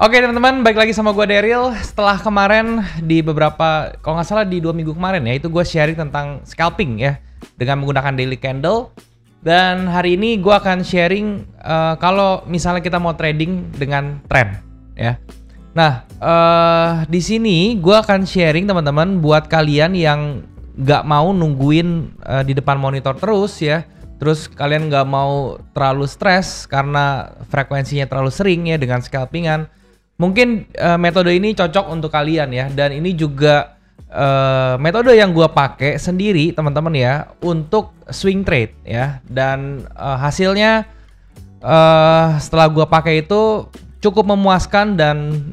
Oke teman-teman, balik lagi sama gue Daryl. Setelah kemarin di beberapa, kalau nggak salah di 2 minggu kemarin ya, itu gue sharing tentang scalping ya, dengan menggunakan daily candle. Dan hari ini gue akan sharing kalau misalnya kita mau trading dengan trend ya. Nah, di sini gue akan sharing teman-teman buat kalian yang nggak mau nungguin di depan monitor terus ya. Terus kalian nggak mau terlalu stres karena frekuensinya terlalu sering ya dengan scalpingan. Mungkin metode ini cocok untuk kalian ya, dan ini juga metode yang gue pakai sendiri teman-teman ya untuk swing trade ya, dan hasilnya setelah gue pakai itu cukup memuaskan dan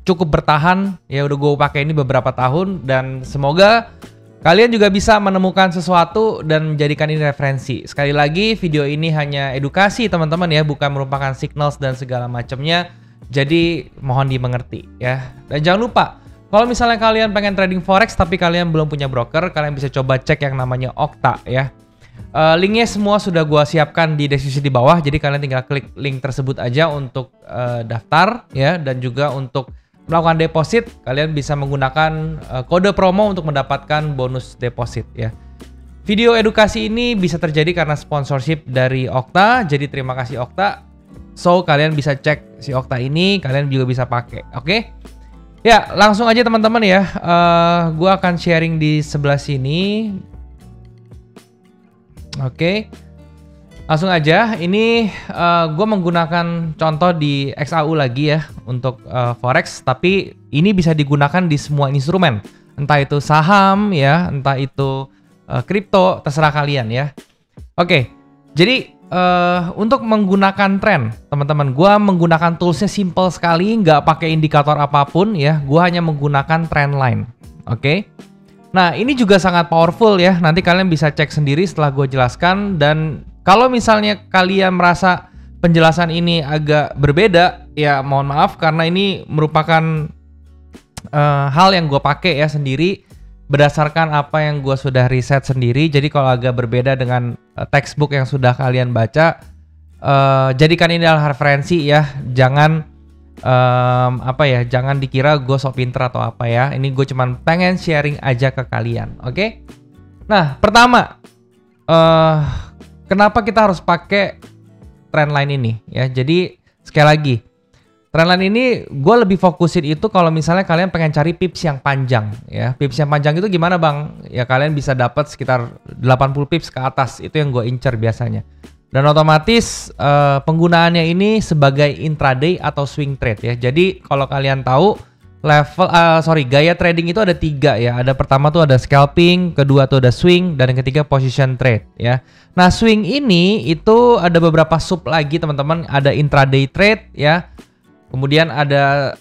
cukup bertahan ya. Udah gue pakai ini beberapa tahun dan semoga kalian juga bisa menemukan sesuatu dan menjadikan ini referensi. Sekali lagi video ini hanya edukasi teman-teman ya, bukan merupakan signals dan segala macamnya. Jadi mohon dimengerti ya. Dan jangan lupa, kalau misalnya kalian pengen trading forex tapi kalian belum punya broker, kalian bisa coba cek yang namanya Okta ya. Linknya semua sudah gua siapkan di deskripsi di bawah. Jadi kalian tinggal klik link tersebut aja untuk daftar ya, dan juga untuk melakukan deposit. Kalian bisa menggunakan kode promo untuk mendapatkan bonus deposit ya. Video edukasi ini bisa terjadi karena sponsorship dari Okta. Jadi terima kasih Okta. So kalian bisa cek si Okta ini, kalian juga bisa pakai, oke? Ya langsung aja teman-teman ya. Gua akan sharing di sebelah sini. Oke. Langsung aja. Ini gue menggunakan contoh di XAU lagi ya untuk forex, tapi ini bisa digunakan di semua instrumen, entah itu saham ya, entah itu kripto, terserah kalian ya. Oke. Jadi untuk menggunakan trend, teman-teman, gue menggunakan toolsnya simple sekali, nggak pakai indikator apapun ya. Gue hanya menggunakan trend line, oke? Nah ini juga sangat powerful ya. Nanti kalian bisa cek sendiri setelah gue jelaskan. Dan kalau misalnya kalian merasa penjelasan ini agak berbeda, ya mohon maaf karena ini merupakan hal yang gue pakai ya sendiri, berdasarkan apa yang gue sudah riset sendiri. Jadi kalau agak berbeda dengan textbook yang sudah kalian baca, jadikan ini adalah referensi ya. Jangan jangan dikira gue sok pinter atau apa ya. Ini gue cuman pengen sharing aja ke kalian, oke? Nah pertama, kenapa kita harus pakai trendline ini ya? Jadi sekali lagi, trendline ini gue lebih fokusin itu kalau misalnya kalian pengen cari pips yang panjang ya. Pips yang panjang itu gimana bang? Ya kalian bisa dapat sekitar 80 pips ke atas, itu yang gue incer biasanya. Dan otomatis penggunaannya ini sebagai intraday atau swing trade ya. Jadi kalau kalian tahu gaya trading itu ada 3 ya. Ada pertama tuh ada scalping, kedua tuh ada swing, dan yang ketiga position trade ya. Nah swing ini itu ada beberapa sub lagi teman-teman. Ada intraday trade ya. Kemudian ada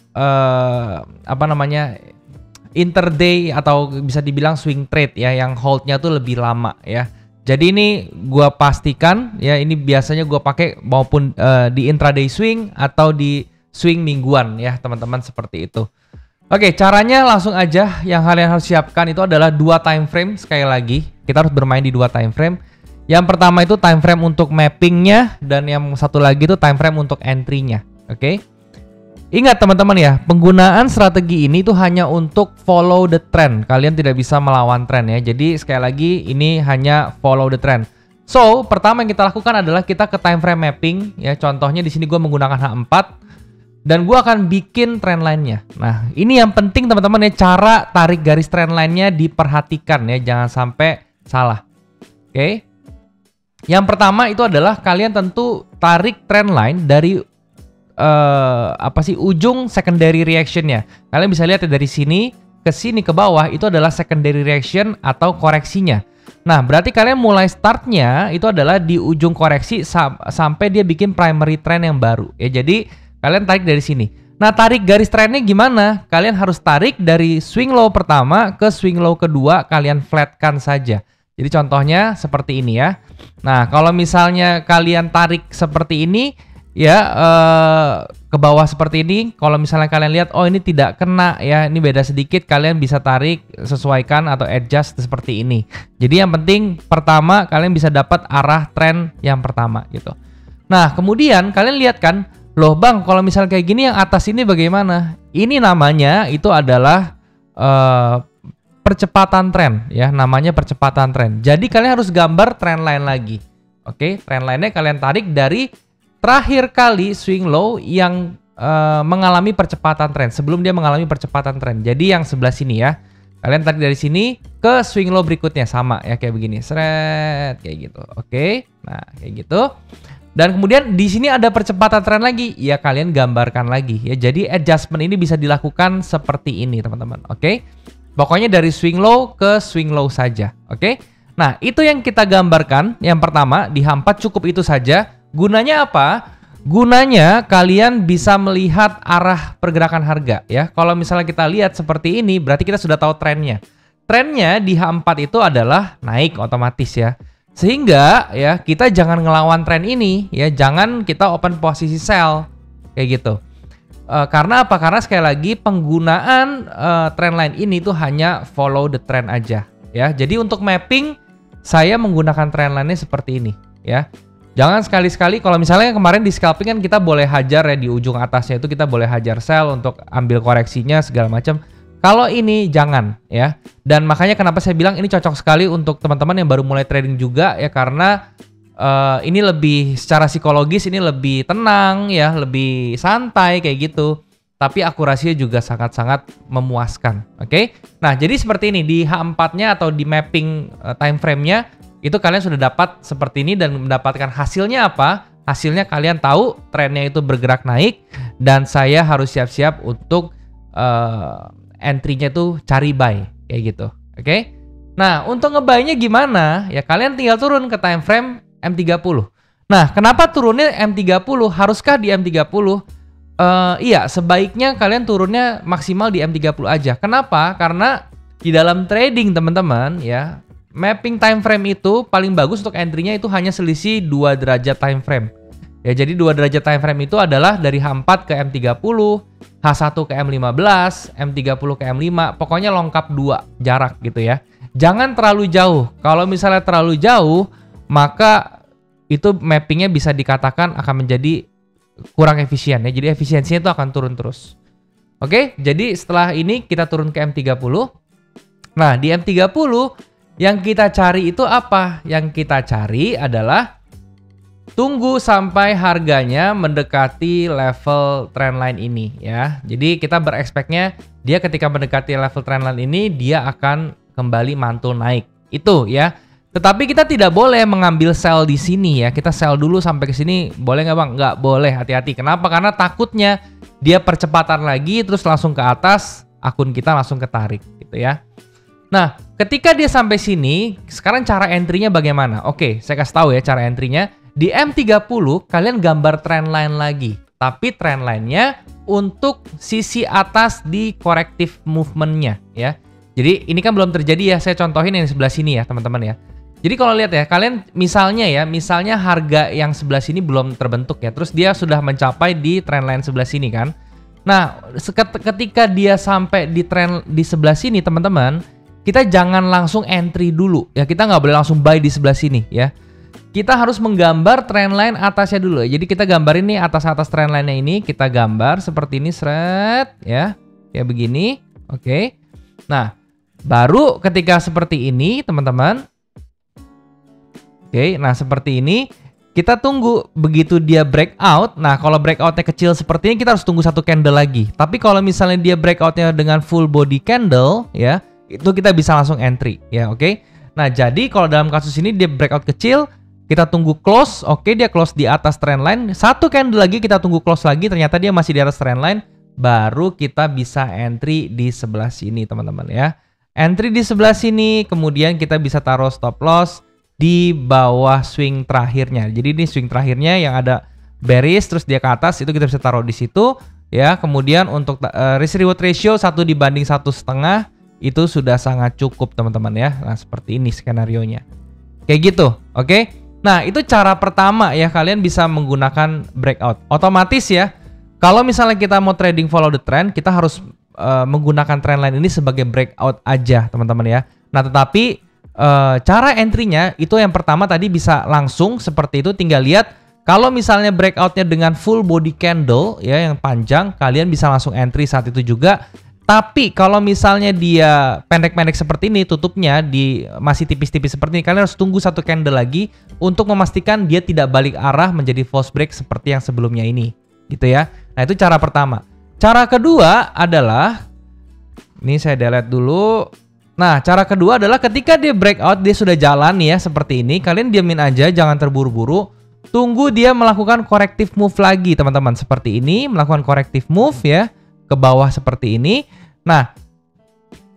interday atau bisa dibilang swing trade ya, yang holdnya tuh lebih lama ya. Jadi ini gua pastikan ya, ini biasanya gua pakai maupun di intraday swing atau di swing mingguan ya teman-teman, seperti itu. Oke, caranya langsung aja. Yang kalian harus siapkan itu adalah 2 time frame. Sekali lagi kita harus bermain di 2 time frame. Yang pertama itu time frame untuk mappingnya, dan yang satu lagi itu time frame untuk entry-nya. Oke. Ingat teman-teman ya, penggunaan strategi ini tuh hanya untuk follow the trend. Kalian tidak bisa melawan trend ya. Jadi sekali lagi ini hanya follow the trend. So, pertama yang kita lakukan adalah kita ke time frame mapping ya. Contohnya di sini gue menggunakan H4 dan gue akan bikin trend line-nya. Nah, ini yang penting teman-teman ya, cara tarik garis trend line-nya diperhatikan ya, jangan sampai salah. Oke. Yang pertama itu adalah kalian tentu tarik trend line dari ujung secondary reaction-nya. Kalian bisa lihat ya, dari sini ke sini ke bawah itu adalah secondary reaction atau koreksinya. Nah, berarti kalian mulai startnya itu adalah di ujung koreksi sampai dia bikin primary trend yang baru ya. Jadi kalian tarik dari sini. Nah, tarik garis trendnya gimana? Kalian harus tarik dari swing low pertama ke swing low kedua, kalian flatkan saja. Jadi contohnya seperti ini ya. Nah, kalau misalnya kalian tarik seperti ini ya, ke bawah seperti ini, kalau misalnya kalian lihat oh ini tidak kena ya, ini beda sedikit, kalian bisa tarik, sesuaikan atau adjust seperti ini. Jadi yang penting pertama kalian bisa dapat arah tren yang pertama gitu. Nah kemudian kalian lihat kan Loh bang, kalau misalnya kayak gini yang atas ini bagaimana? Ini namanya itu adalah percepatan tren ya, namanya percepatan tren. Jadi kalian harus gambar trendline lagi. Oke, trendline-nya kalian tarik dari terakhir kali swing low yang mengalami percepatan tren, sebelum dia mengalami percepatan tren. Jadi yang sebelah sini ya. Kalian tarik dari sini ke swing low berikutnya sama ya kayak begini. Seret kayak gitu. Oke. Nah, kayak gitu. Dan kemudian di sini ada percepatan tren lagi. Ya kalian gambarkan lagi ya. Jadi adjustment ini bisa dilakukan seperti ini, teman-teman. Oke. Pokoknya dari swing low ke swing low saja. Oke. Nah, itu yang kita gambarkan. Yang pertama di H4 cukup itu saja. Gunanya apa? Gunanya kalian bisa melihat arah pergerakan harga ya. Kalau misalnya kita lihat seperti ini, berarti kita sudah tahu trennya. Trennya di H4 itu adalah naik otomatis ya. Sehingga ya kita jangan ngelawan tren ini ya, jangan kita open posisi sell kayak gitu. Karena apa? Karena sekali lagi penggunaan trendline ini tuh hanya follow the trend aja ya. Jadi untuk mapping saya menggunakan trendline-nya seperti ini ya. Jangan sekali-sekali kalau misalnya kemarin di scalping kan kita boleh hajar ya di ujung atasnya itu kita boleh hajar sell untuk ambil koreksinya segala macam. Kalau ini jangan ya. Dan makanya kenapa saya bilang ini cocok sekali untuk teman-teman yang baru mulai trading juga ya, karena ini lebih secara psikologis ini lebih tenang ya, lebih santai kayak gitu. Tapi akurasinya juga sangat-sangat memuaskan. Oke? Nah, jadi seperti ini di H4-nya atau di mapping time frame-nya itu kalian sudah dapat seperti ini dan mendapatkan hasilnya apa? Hasilnya kalian tahu trennya itu bergerak naik dan saya harus siap-siap untuk entry-nya tuh cari buy kayak gitu. Oke? Nah, untuk nge-buy-nya gimana? Ya kalian tinggal turun ke time frame M30. Nah, kenapa turunnya M30? Haruskah di M30? Iya, sebaiknya kalian turunnya maksimal di M30 aja. Kenapa? Karena di dalam trading teman-teman ya, mapping time frame itu paling bagus untuk entry-nya itu hanya selisih 2 derajat time frame. Ya, jadi 2 derajat time frame itu adalah dari H4 ke M30, H1 ke M15, M30 ke M5, pokoknya lengkap 2 jarak gitu ya. Jangan terlalu jauh. Kalau misalnya terlalu jauh, maka itu mappingnya bisa dikatakan akan menjadi kurang efisien ya. Jadi efisiensinya itu akan turun terus. Oke, jadi setelah ini kita turun ke M30. Nah, di M30 yang kita cari itu apa? Yang kita cari adalah tunggu sampai harganya mendekati level trendline ini ya. Jadi kita berekspeknya dia ketika mendekati level trendline ini dia akan kembali mantul naik. Itu ya. Tetapi kita tidak boleh mengambil sell di sini ya. Kita sell dulu sampai ke sini. Boleh nggak bang? Nggak boleh, hati-hati. Kenapa? Karena takutnya dia percepatan lagi terus langsung ke atas, akun kita langsung ketarik gitu ya. Nah, ketika dia sampai sini, sekarang cara entry-nya bagaimana? Oke, saya kasih tahu ya cara entry-nya. Di M30, kalian gambar trendline lagi. Tapi trendline-nya untuk sisi atas di corrective movement-nya ya. Jadi ini kan belum terjadi ya, saya contohin yang di sebelah sini ya teman-teman ya. Jadi kalau lihat ya, kalian misalnya harga yang sebelah sini belum terbentuk ya. Terus dia sudah mencapai di trendline sebelah sini kan. Nah, ketika dia sampai di trend di sebelah sini teman-teman, kita jangan langsung entry dulu ya, kita nggak boleh langsung buy di sebelah sini ya. Kita harus menggambar trendline atasnya dulu. Jadi kita gambar ini atas trendline-nya ini, kita gambar seperti ini seret ya. Kayak begini. Oke. Nah, baru ketika seperti ini teman-teman. Oke, nah seperti ini kita tunggu begitu dia breakout. Nah, kalau breakoutnya kecil seperti ini kita harus tunggu 1 candle lagi. Tapi kalau misalnya dia breakoutnya dengan full body candle ya, itu kita bisa langsung entry ya, oke. Nah, jadi kalau dalam kasus ini dia breakout kecil, kita tunggu close, oke, dia close di atas trendline, 1 candle lagi kita tunggu close lagi, ternyata dia masih di atas trendline, baru kita bisa entry di sebelah sini teman-teman ya. Entry di sebelah sini, kemudian kita bisa taruh stop loss di bawah swing terakhirnya. Jadi ini swing terakhirnya yang ada bearish terus dia ke atas, itu kita bisa taruh di situ ya. Kemudian untuk risk reward ratio 1/1,5 itu sudah sangat cukup teman-teman ya. Nah, seperti ini skenarionya. Kayak gitu, oke? Nah, itu cara pertama ya, kalian bisa menggunakan breakout. Otomatis ya, kalau misalnya kita mau trading follow the trend, kita harus menggunakan trendline ini sebagai breakout aja teman-teman ya. Nah, tetapi cara entry-nya itu yang pertama tadi bisa langsung seperti itu, tinggal lihat Kalau misalnya breakoutnya dengan full body candle ya yang panjang, kalian bisa langsung entry saat itu juga. Tapi kalau misalnya dia pendek-pendek seperti ini, tutupnya di masih tipis-tipis seperti ini, kalian harus tunggu satu candle lagi untuk memastikan dia tidak balik arah menjadi false break seperti yang sebelumnya ini, gitu ya. Nah, itu cara pertama. Cara kedua adalah, ini saya delete dulu. Nah, cara kedua adalah ketika dia breakout, dia sudah jalan nih ya seperti ini, kalian diamin aja, jangan terburu-buru. Tunggu dia melakukan corrective move lagi, teman-teman. Seperti ini, melakukan corrective move ya ke bawah seperti ini. Nah,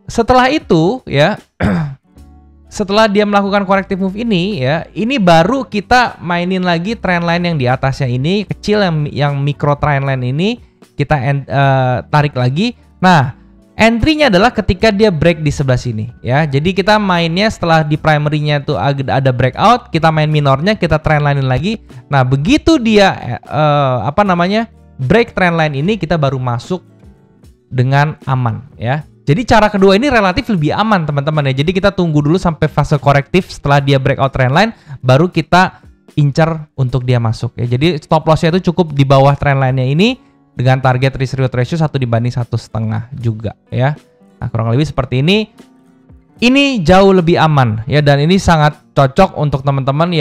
setelah itu ya, setelah dia melakukan corrective move ini ya, ini baru kita mainin lagi trendline yang di atasnya ini, kecil yang micro trendline ini kita tarik lagi. Nah, entry-nya adalah ketika dia break di sebelah sini ya. Jadi kita mainnya setelah di primary-nya tuh ada breakout, kita main minornya, kita trendline lagi. Nah, begitu dia break trendline ini, kita baru masuk dengan aman ya. Jadi cara kedua ini relatif lebih aman teman-teman ya. Jadi kita tunggu dulu sampai fase korektif, setelah dia breakout trendline baru kita incar untuk dia masuk ya. Jadi stop loss-nya itu cukup di bawah trendline-nya ini dengan target risk reward ratio 1/1,5 juga ya. Nah, kurang lebih seperti ini. Ini jauh lebih aman ya, dan ini sangat cocok untuk teman-teman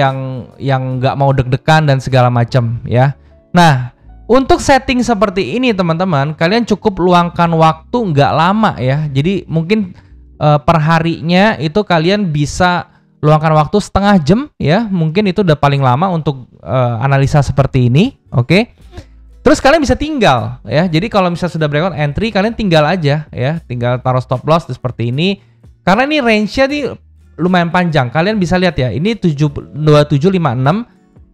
yang nggak mau deg-degan dan segala macam ya. Nah, untuk setting seperti ini teman-teman, kalian cukup luangkan waktu nggak lama ya. Jadi mungkin per harinya itu kalian bisa luangkan waktu setengah jam ya. Mungkin itu udah paling lama untuk analisa seperti ini, oke? Terus kalian bisa tinggal ya. Jadi kalau misalnya sudah breakout entry, kalian tinggal aja ya. Tinggal taruh stop loss seperti ini. Karena ini range-nya nih lumayan panjang. Kalian bisa lihat ya. Ini 2756,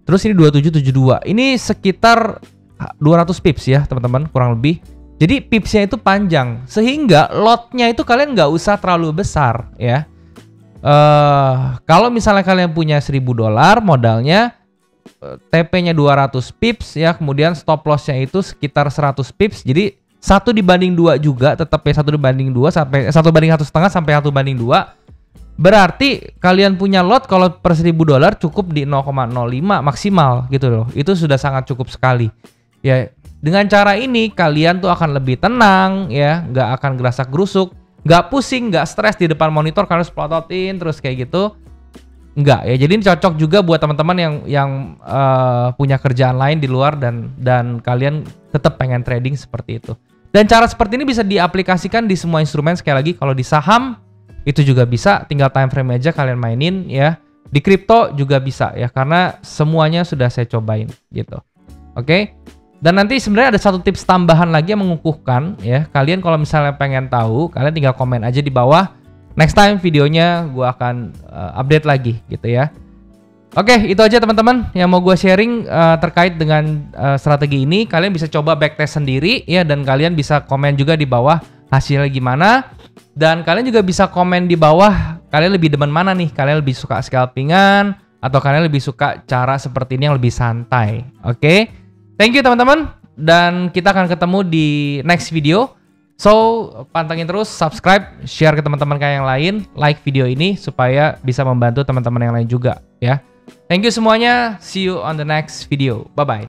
terus ini 2772. Ini sekitar 200 pips ya teman-teman, kurang lebih. Jadi pipsnya itu panjang, sehingga lotnya itu kalian nggak usah terlalu besar ya. Kalau misalnya kalian punya $1.000 modalnya, TP-nya 200 pips ya, kemudian stop loss-nya itu sekitar 100 pips. Jadi 1/2 juga, tetap ya 1/2 sampai 1/1,5 sampai 1/2. Berarti kalian punya lot kalau per $1.000 cukup di 0,05 maksimal gitu loh. Itu sudah sangat cukup sekali. Ya, dengan cara ini kalian tuh akan lebih tenang ya, nggak akan gerasak-gerusuk, nggak pusing, nggak stres di depan monitor kalian harus plototin terus kayak gitu. Nggak ya. Jadi ini cocok juga buat teman-teman yang punya kerjaan lain di luar dan kalian tetap pengen trading seperti itu. Dan cara seperti ini bisa diaplikasikan di semua instrumen. Sekali lagi, kalau di saham itu juga bisa, tinggal time frame aja kalian mainin ya. Di kripto juga bisa ya, karena semuanya sudah saya cobain gitu. Oke? Dan nanti sebenarnya ada satu tips tambahan lagi yang mengukuhkan ya. Kalian kalau misalnya pengen tahu, kalian tinggal komen aja di bawah. Next time videonya gue akan update lagi gitu ya. Oke, itu aja teman-teman yang mau gue sharing terkait dengan strategi ini. Kalian bisa coba backtest sendiri ya, dan kalian bisa komen juga di bawah hasilnya gimana. Dan kalian juga bisa komen di bawah, kalian lebih demen mana nih? Kalian lebih suka scalpingan atau kalian lebih suka cara seperti ini yang lebih santai? Oke? Thank you teman-teman, dan kita akan ketemu di next video. So, pantengin terus, subscribe, share ke teman-teman kalian yang lain, like video ini supaya bisa membantu teman-teman yang lain juga ya. Thank you semuanya, see you on the next video. Bye-bye.